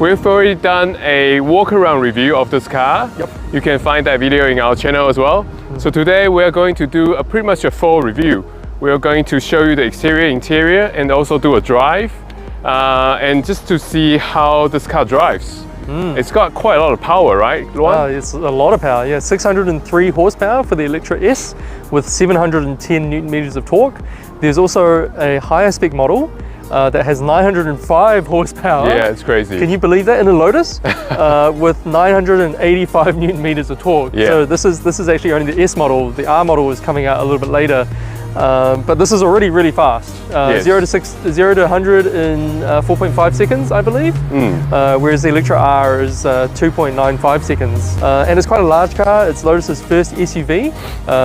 we've already done a walk-around review of this car. Yep. You can find that video in our channel as well. So today we're going to do pretty much a full review. We're going to show you the exterior, interior, and also do a drive. And just to see how this car drives. It's got quite a lot of power, right, Luan? It's a lot of power, yeah. 603 horsepower for the Eletre S with 710 Newton meters of torque. There's also a higher spec model that has 905 horsepower. Yeah, it's crazy. Can you believe that, in a Lotus? With 985 Newton meters of torque. Yeah. So this is actually only the S model. The R model is coming out a little bit later. But this is already really fast. Yes. 0 to 100 in 4.5 seconds, I believe. Whereas the Eletre R is 2.95 seconds. And it's quite a large car. It's Lotus's first SUV.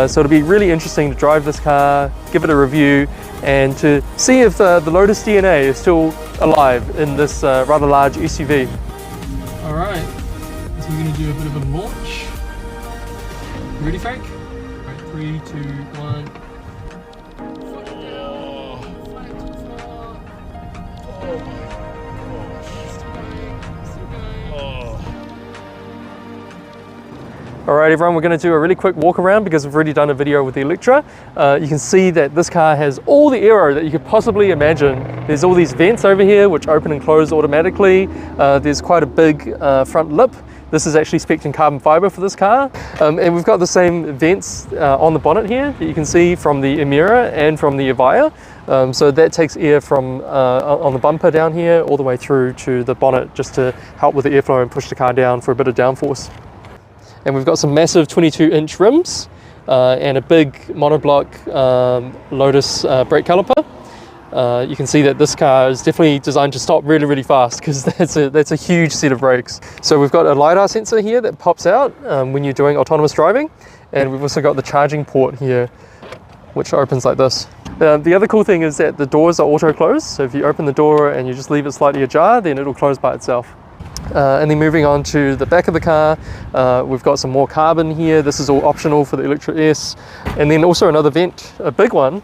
So it'll be really interesting to drive this car, give it a review, and to see if the Lotus DNA is still alive in this rather large SUV. All right, so we're going to do a bit of a launch. Ready, Frank? Right, 3, 2, 1. Alright everyone, we're going to do a really quick walk around because we've already done a video with the Eletre. You can see that this car has all the aero that you could possibly imagine. There's all these vents over here which open and close automatically. There's quite a big front lip. This is actually spec'd in carbon fiber for this car. And we've got the same vents on the bonnet here that you can see from the Emira and from the Evija. So that takes air from on the bumper down here all the way through to the bonnet just to help with the airflow and push the car down for a bit of downforce. And we've got some massive 22-inch rims and a big monoblock Lotus brake caliper. You can see that this car is definitely designed to stop really, really fast because that's a huge set of brakes. So we've got a LiDAR sensor here that pops out when you're doing autonomous driving. And we've also got the charging port here, which opens like this. The other cool thing is that the doors are auto-close. So if you open the door and you just leave it slightly ajar, then it'll close by itself. And then moving on to the back of the car, we've got some more carbon here. This is all optional for the Eletre S. And then also another vent, a big one,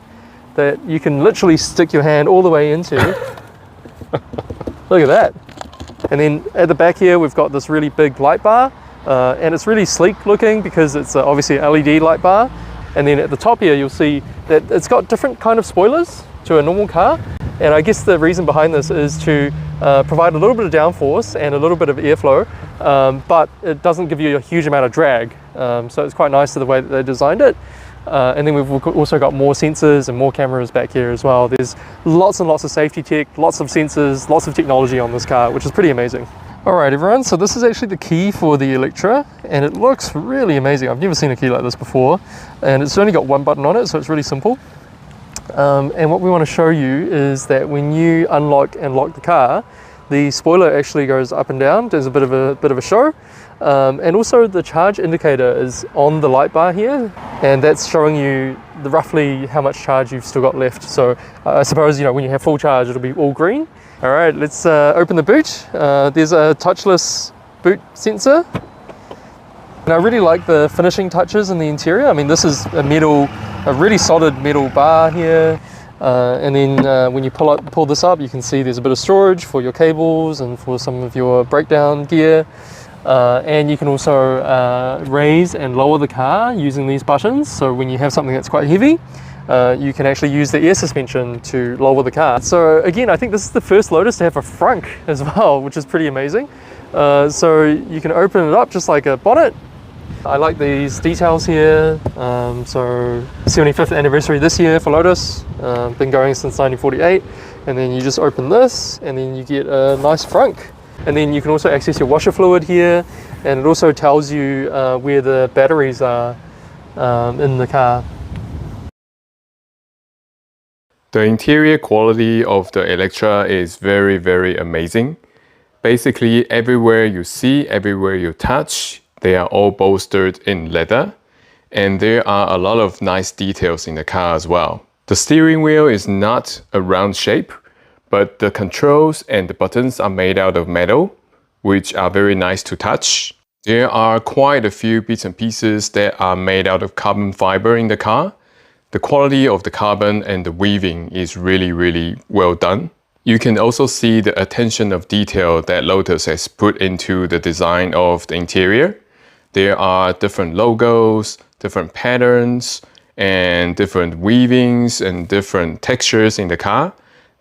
that you can literally stick your hand all the way into. Look at that. And then at the back here, we've got this really big light bar. And it's really sleek looking because it's obviously an LED light bar. And then at the top here, you'll see that it's got different kind of spoilers to a normal car. And I guess the reason behind this is to provide a little bit of downforce and a little bit of airflow, but it doesn't give you a huge amount of drag. So it's quite nice to the way that they designed it. And then we've also got more sensors and more cameras back here as well. There's lots and lots of safety tech, lots of sensors, lots of technology on this car, which is pretty amazing. All right, everyone, so this is actually the key for the Eletre, and it looks really amazing. I've never seen a key like this before, and it's only got one button on it, so it's really simple. And what we want to show you is that when you unlock and lock the car, the spoiler actually goes up and down. There's a bit of a show. And also the charge indicator is on the light bar here, and that's showing you roughly how much charge you've still got left. So I suppose, when you have full charge, it'll be all green. All right, let's open the boot. There's a touchless boot sensor. And I really like the finishing touches in the interior. I mean, this is a really solid metal bar here. And then when you pull this up, you can see there's a bit of storage for your cables and for some of your breakdown gear. And you can also raise and lower the car using these buttons. So when you have something that's quite heavy, you can actually use the air suspension to lower the car. So again, I think this is the first Lotus to have a frunk as well, which is pretty amazing. So you can open it up just like a bonnet. I like these details here. So 75th anniversary this year for Lotus, been going since 1948. And then you just open this and then you get a nice frunk. And then you can also access your washer fluid here, and it also tells you where the batteries are in the car. The interior quality of the Eletre is very, very amazing. Basically, everywhere you see, everywhere you touch, they are all bolstered in leather. And there are a lot of nice details in the car as well. The steering wheel is not a round shape, but the controls and the buttons are made out of metal, which are very nice to touch. There are quite a few bits and pieces that are made out of carbon fiber in the car. The quality of the carbon and the weaving is really, really well done. You can also see the attention of detail that Lotus has put into the design of the interior. There are different logos, different patterns, and different weavings and different textures in the car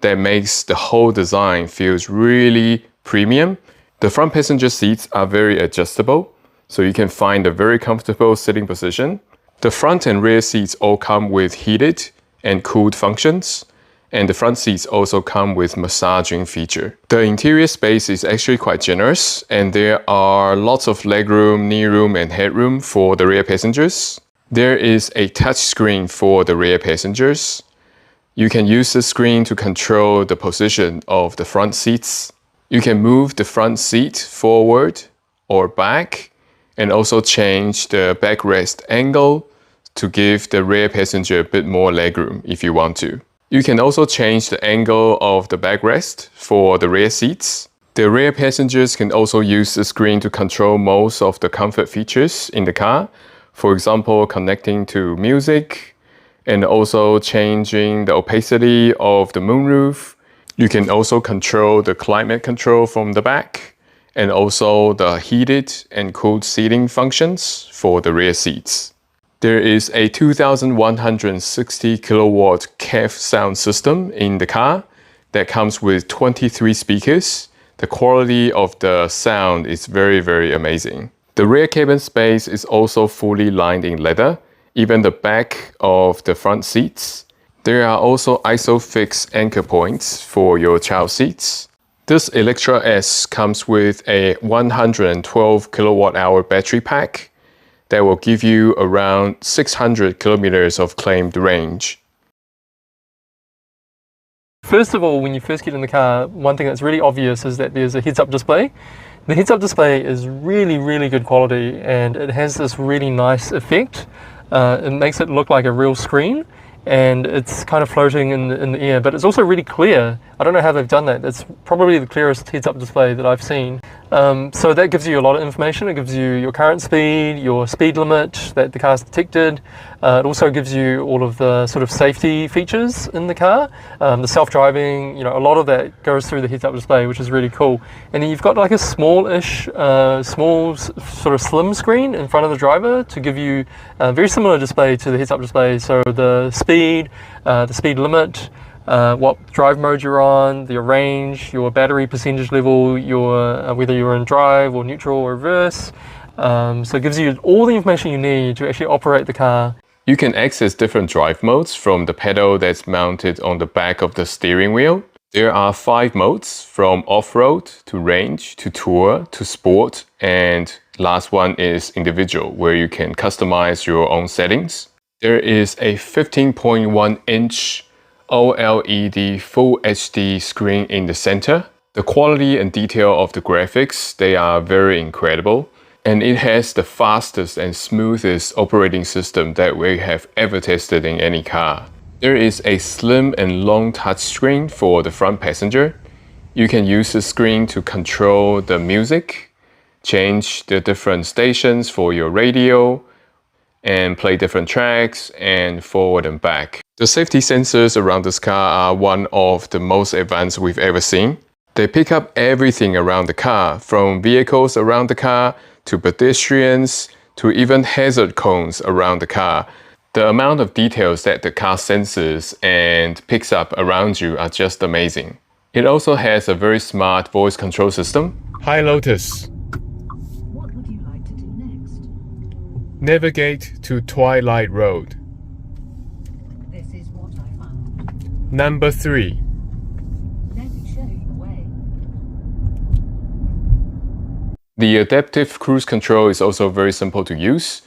that makes the whole design feels really premium. The front passenger seats are very adjustable, so you can find a very comfortable sitting position. The front and rear seats all come with heated and cooled functions, and the front seats also come with massaging feature. The interior space is actually quite generous, and there are lots of legroom, knee room, and headroom for the rear passengers. There is a touch screen for the rear passengers. You can use the screen to control the position of the front seats. You can move the front seat forward or back, and also change the backrest angle to give the rear passenger a bit more legroom if you want to. You can also change the angle of the backrest for the rear seats. The rear passengers can also use the screen to control most of the comfort features in the car. For example, connecting to music, and also changing the opacity of the moonroof. You can also control the climate control from the back, and also the heated and cooled seating functions for the rear seats. There is a 2160 kilowatt CAF sound system in the car that comes with 23 speakers. The quality of the sound is very, very amazing. The rear cabin space is also fully lined in leather, even the back of the front seats. There are also ISOFIX anchor points for your child seats. This Eletre S comes with a 112 kilowatt hour battery pack that will give you around 600 kilometers of claimed range. First of all, when you first get in the car, one thing that's really obvious is that there's a heads-up display. The heads-up display is really, really good quality, and it has this really nice effect. It makes it look like a real screen, and it's kind of floating in the air, but it's also really clear. I don't know how they've done that. It's probably the clearest heads-up display that I've seen. So that gives you a lot of information. It gives you your current speed, your speed limit that the car's detected. It also gives you all of the sort of safety features in the car. The self-driving, a lot of that goes through the heads-up display, which is really cool. And then you've got like a small-ish, small sort of slim screen in front of the driver to give you a very similar display to the heads-up display. So the speed limit, what drive mode you're on, your range, your battery percentage level, your whether you're in drive or neutral or reverse. So it gives you all the information you need to actually operate the car. You can access different drive modes from the pedal that's mounted on the back of the steering wheel. There are 5 modes, from off-road to range to tour to sport, and last one is individual, where you can customize your own settings. There is a 15.1 inch OLED Full HD screen in the center. The quality and detail of the graphics, they are very incredible. And it has the fastest and smoothest operating system that we have ever tested in any car. There is a slim and long touchscreen for the front passenger. You can use the screen to control the music, change the different stations for your radio, and play different tracks, and forward and back. The safety sensors around this car are one of the most advanced we've ever seen. They pick up everything around the car, from vehicles around the car, to pedestrians, to even hazard cones around the car. The amount of details that the car senses and picks up around you are just amazing. It also has a very smart voice control system. Hi Lotus. What would you like to do next? Navigate to Twilight Road. This is what I found. Number 3. Let me show you the way. The adaptive cruise control is also very simple to use.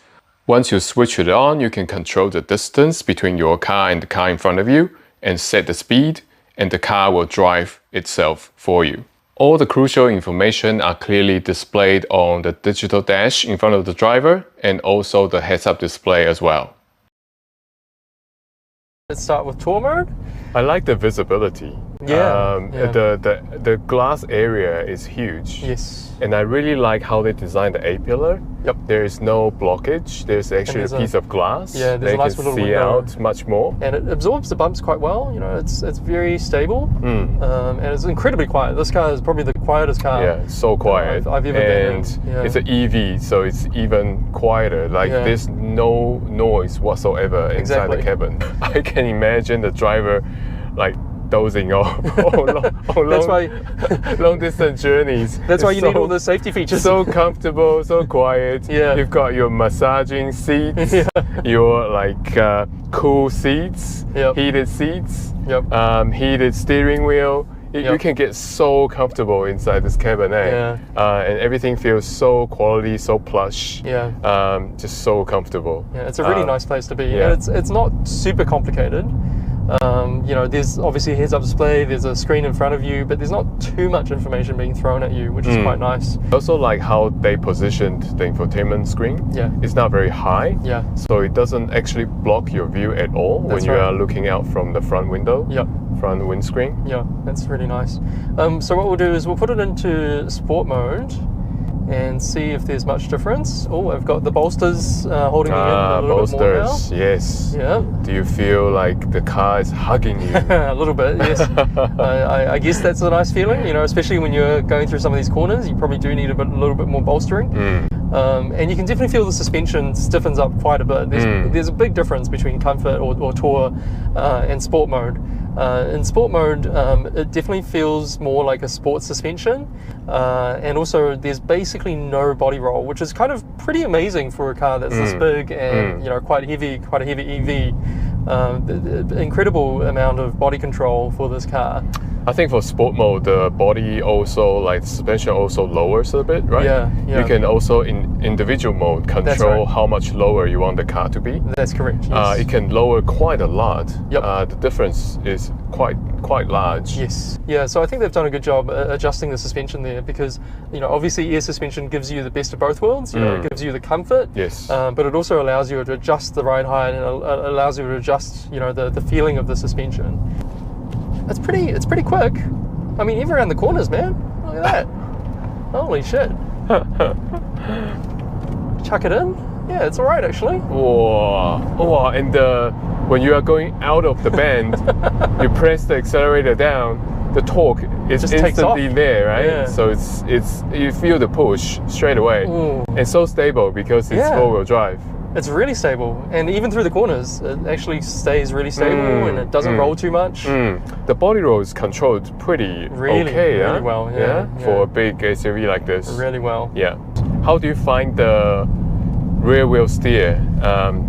Once you switch it on, you can control the distance between your car and the car in front of you and set the speed, and the car will drive itself for you. All the crucial information are clearly displayed on the digital dash in front of the driver, and also the heads-up display as well. Let's start with tour mode. I like the visibility. The glass area is huge. Yes. And I really like how they designed the A-pillar. Yep. There is no blockage. There's actually a piece of glass. Yeah, there's they a nice can little see window. out much more. And it absorbs the bumps quite well. You know, it's very stable. And it's incredibly quiet. This car is probably the quietest car. Yeah, so quiet. I've ever been in. And Yeah. it's an EV, so it's even quieter. Like there's no noise whatsoever inside the cabin. I can imagine the driver like dozing off on long distance journeys. That's why you need all the safety features. So comfortable, so quiet. Yeah. You've got your massaging seats, your like cool seats, heated seats, heated steering wheel. You can get so comfortable inside this cabin, and everything feels so quality, so plush. Just so comfortable. Yeah, it's a really nice place to be. Yeah. And it's not super complicated. You know, there's obviously a heads-up display, there's a screen in front of you, but there's not too much information being thrown at you, which is quite nice. I also like how they positioned the infotainment screen. Yeah. It's not very high, so it doesn't actually block your view at all when you are looking out from the front window, front windscreen. Yeah, that's really nice. So what we'll do is we'll put it into sport mode and see if there's much difference. Oh, I've got the bolsters holding me in a little bit more now. Bolsters, yes. Yeah. Do you feel like the car is hugging you? A little bit, yes. I guess that's a nice feeling, you know, especially when you're going through some of these corners. You probably do need a little bit more bolstering. And you can definitely feel the suspension stiffens up quite a bit. There's a big difference between comfort or tour and sport mode. In sport mode, it definitely feels more like a sports suspension, and also there's basically no body roll, which is kind of pretty amazing for a car that's this big and you know quite a heavy EV. Incredible amount of body control for this car. I think for sport mode, the body also, like suspension also lowers a bit, right? Yeah. You can also in individual mode control how much lower you want the car to be. That's correct. Yes. It can lower quite a lot. The difference is quite large. Yes. Yeah. So I think they've done a good job adjusting the suspension there, because you know obviously air suspension gives you the best of both worlds. You know, it gives you the comfort. Yes. But it also allows you to adjust the ride height and allows you to adjust the feeling of the suspension. It's pretty quick. I mean, even around the corners, man. Look at that. Holy shit. Chuck it in. Yeah, it's all right actually. Whoa. And when you are going out of the bend, you press the accelerator down, the torque is just takes instantly off. there, right? Yeah. So it's you feel the push straight away. And so stable because it's four-wheel drive. It's really stable, and even through the corners, it actually stays really stable, and it doesn't roll too much. The body roll is controlled pretty okay, really well. For a big SUV like this. Really well. Yeah. How do you find the rear wheel steer?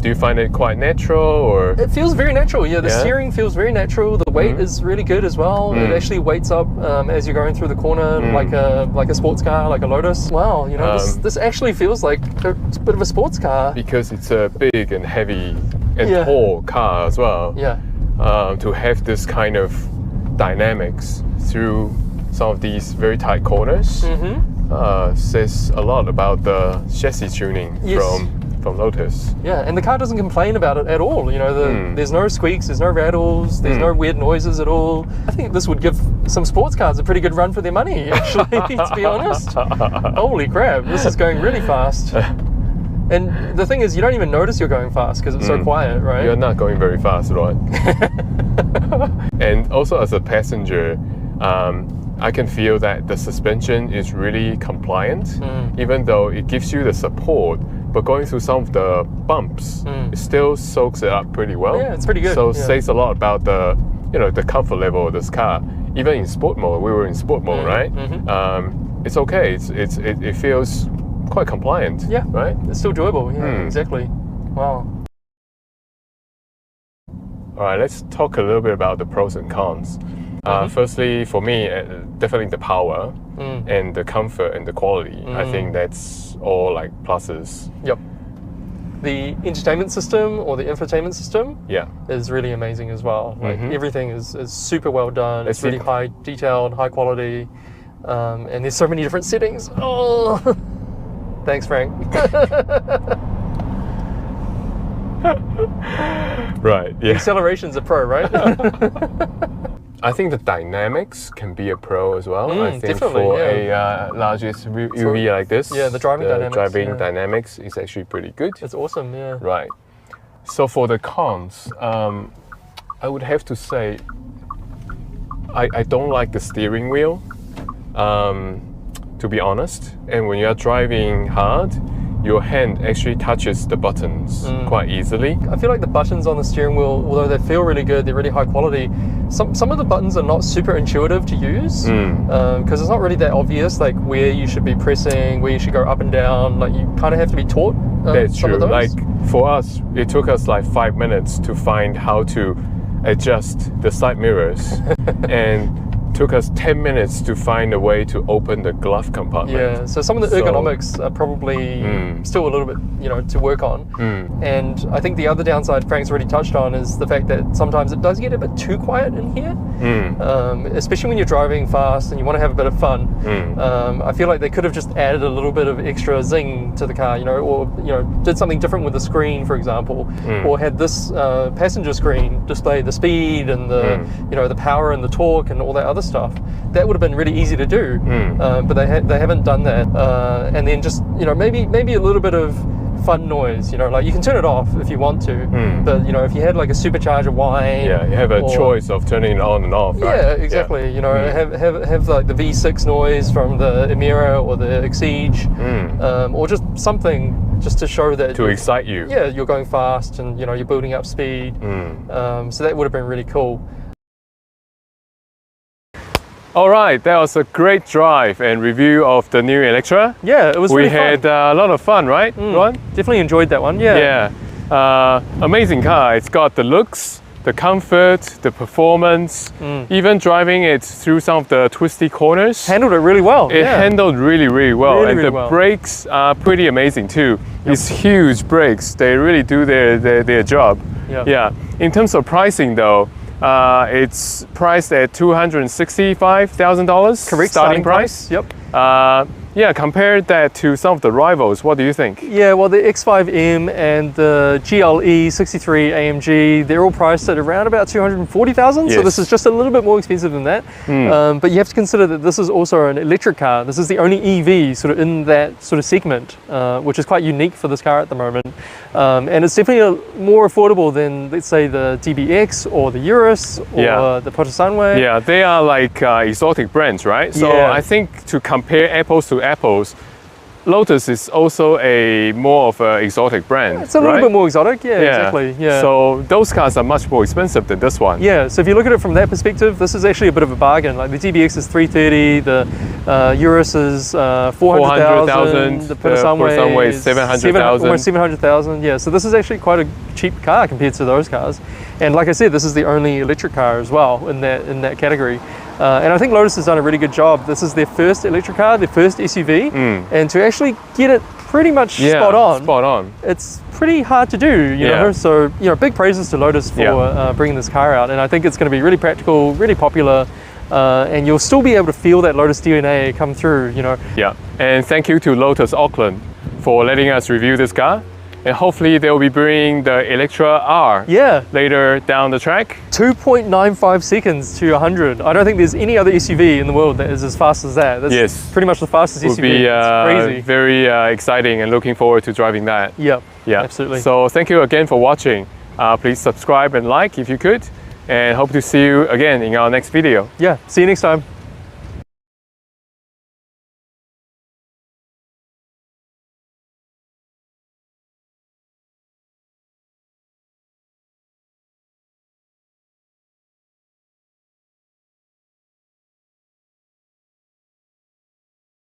Do you find it quite natural, or? It feels very natural. Yeah, the steering feels very natural. The weight is really good as well. It actually weights up as you're going through the corner, like a sports car, like a Lotus. Wow, you know, this actually feels like a bit of a sports car because it's a big and heavy and tall car as well. Yeah. To have this kind of dynamics through some of these very tight corners. Says a lot about the chassis tuning from Lotus. Yeah, and the car doesn't complain about it at all. You know, there's no squeaks, there's no rattles, there's no weird noises at all. I think this would give some sports cars a pretty good run for their money, actually, to be honest. Holy crap, this is going really fast. And the thing is, you don't even notice you're going fast because it's so quiet, right? You're not going very fast, right? And also as a passenger, I can feel that the suspension is really compliant, even though it gives you the support, but going through some of the bumps, it still soaks it up pretty well. Yeah, it's pretty good. So it says a lot about the comfort level of this car. Even in sport mode, we were in sport mode, right? It's okay. It feels quite compliant. Yeah, right. It's still doable. Yeah, exactly. Wow. All right, let's talk a little bit about the pros and cons. Firstly, for me, definitely the power and the comfort and the quality. I think that's all like pluses. Yep. The entertainment system or the infotainment system is really amazing as well. Like everything is super well done. It's really high detailed, high quality, and there's so many different settings. Oh, thanks, Frank. Right. Yeah. Acceleration's a pro, right? I think the dynamics can be a pro as well. I think definitely, for yeah. a large SUV like this, Yeah, the driving dynamics, dynamics is actually pretty good. It's awesome, yeah. Right. So for the cons, I would have to say I don't like the steering wheel, to be honest. And when you're driving hard, your hand actually touches the buttons quite easily. I feel like the buttons on the steering wheel, although they feel really good, they're really high quality, some of the buttons are not super intuitive to use, because it's not really that obvious, like where you should be pressing, where you should go up and down. Like you kind of have to be taught That's some true. of those. Like for us, it took us like 5 minutes to find how to adjust the side mirrors and took us 10 minutes to find a way to open the glove compartment. Yeah, so some of the ergonomics are probably still a little bit, to work on. And I think the other downside Frank's already touched on is the fact that sometimes it does get a bit too quiet in here, especially when you're driving fast and you want to have a bit of fun. I feel like they could have just added a little bit of extra zing to the car, or did something different with the screen, for example, or had this passenger screen display the speed and the the power and the torque and all that other stuff. That would have been really easy to do, but they haven't done that. And then just maybe a little bit of fun noise. Like you can turn it off if you want to, but if you had like a supercharger whine, you have a choice of turning it on and off. Right? Yeah, exactly. Have like the V6 noise from the Emira or the Exige, or just something just to show that To excite you. Yeah, you're going fast and you're building up speed. So that would have been really cool. All right, that was a great drive and review of the new Electra. Yeah, it was We really fun. had a lot of fun, right, Ron? Definitely enjoyed that one. Yeah. Yeah, amazing car. It's got the looks, the comfort, the performance, even driving it through some of the twisty corners. Handled it really well. It handled really, really well. Really, and really the well. brakes are pretty amazing too. These huge brakes, they really do their job. Yeah. In terms of pricing though, it's priced at $265,000. Correct. Starting price. Yep. Yeah, compare that to some of the rivals. What do you think? Yeah, well, the X5M and the GLE 63 AMG, they're all priced at around about $240,000. So Yes. this is just a little bit more expensive than that. But you have to consider that this is also an electric car. This is the only EV sort of in that sort of segment, which is quite unique for this car at the moment. And it's definitely more affordable than, let's say, the DBX or the Urus or the Portasangue. Yeah, they are like exotic brands, right? So Yeah. I think to compare apples to apples, Lotus is also more of an exotic brand. It's a little right? bit more exotic. Yeah, exactly. Yeah. So those cars are much more expensive than this one. Yeah, so if you look at it from that perspective, this is actually a bit of a bargain. Like the DBX is $330,000, the Urus is $400,000, the Portasangue is $700,000. almost $700,000. Yeah, so this is actually quite a cheap car compared to those cars. And like I said, this is the only electric car as well in that category. And I think Lotus has done a really good job. This is their first electric car, their first SUV, and to actually get it pretty much spot on. It's pretty hard to do, you know. So big praises to Lotus for bringing this car out, and I think it's going to be really practical, really popular, and you'll still be able to feel that Lotus DNA come through, Yeah, and thank you to Lotus Auckland for letting us review this car. And hopefully they'll be bringing the Electra R later down the track. 2.95 seconds to 100. I don't think there's any other SUV in the world that is as fast as that. That's pretty much the fastest Would SUV. be It's crazy. very exciting and looking forward to driving that. Yeah, Yeah, absolutely. So thank you again for watching. Please subscribe and like if you could. And hope to see you again in our next video. Yeah, see you next time.